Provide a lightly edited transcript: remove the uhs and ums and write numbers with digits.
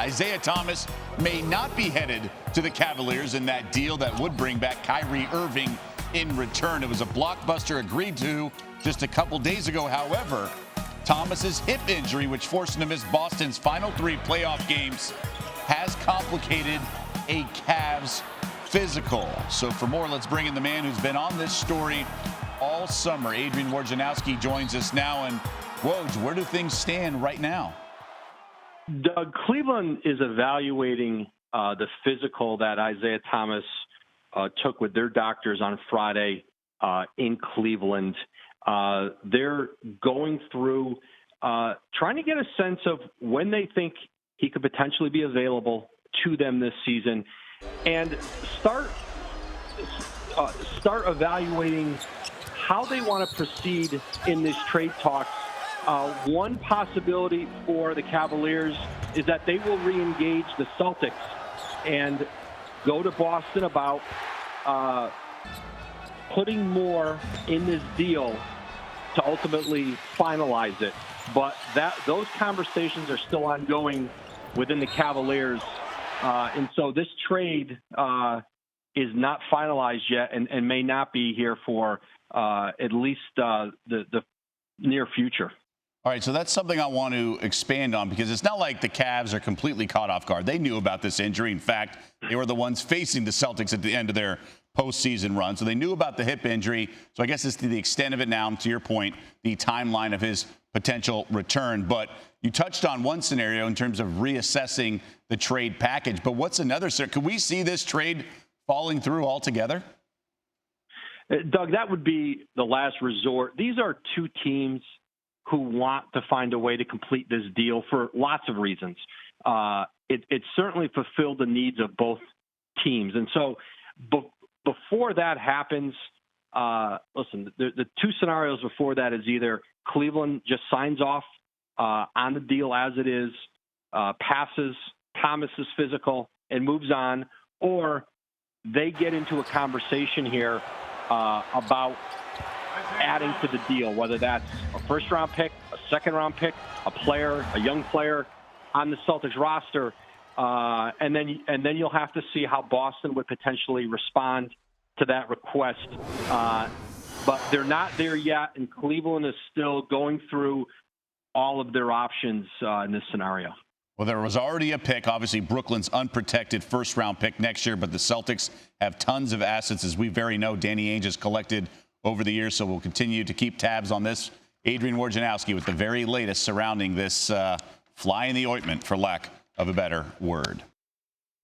Isaiah Thomas may not be headed to the Cavaliers in that deal that would bring back Kyrie Irving in return. It was a blockbuster agreed to just a couple days ago. However, Thomas's hip injury, which forced him to miss Boston's final 3 playoff games, has complicated a Cavs physical. So for more, let's bring in the man who's been on this story all summer. Adrian Wojnarowski joins us now. And Woj, where do things stand right now? Doug, Cleveland is evaluating the physical that Isaiah Thomas took with their doctors on Friday in Cleveland. They're going through trying to get a sense of when they think he could potentially be available to them this season, and start evaluating how they want to proceed in this trade talks. One possibility for the Cavaliers is that they will re-engage the Celtics and go to Boston about putting more in this deal to ultimately finalize it. But those conversations are still ongoing within the Cavaliers. And so this trade is not finalized yet and may not be here for at least the near future. All right, so that's something I want to expand on, because it's not like the Cavs are completely caught off guard. They knew about this injury. In fact, they were the ones facing the Celtics at the end of their postseason run. So they knew about the hip injury. So I guess it's to the extent of it now, to your point, the timeline of his potential return. But you touched on one scenario in terms of reassessing the trade package. But what's another? Could we see this trade falling through altogether? Doug, that would be the last resort. These are two teams who want to find a way to complete this deal for lots of reasons. It certainly fulfilled the needs of both teams. And so before that happens, listen, the two scenarios before that is either Cleveland just signs off on the deal as it is, passes Thomas's physical and moves on, or they get into a conversation here about adding to the deal, whether that's a first-round pick, a second-round pick, a young player on the Celtics roster, and then you'll have to see how Boston would potentially respond to that request. But they're not there yet, and Cleveland is still going through all of their options in this scenario. Well, there was already a pick, obviously Brooklyn's unprotected first-round pick next year, but the Celtics have tons of assets, as we very know Danny Ainge has collected over the years, so we'll continue to keep tabs on this. Adrian Wojnarowski with the very latest surrounding this fly in the ointment, for lack of a better word.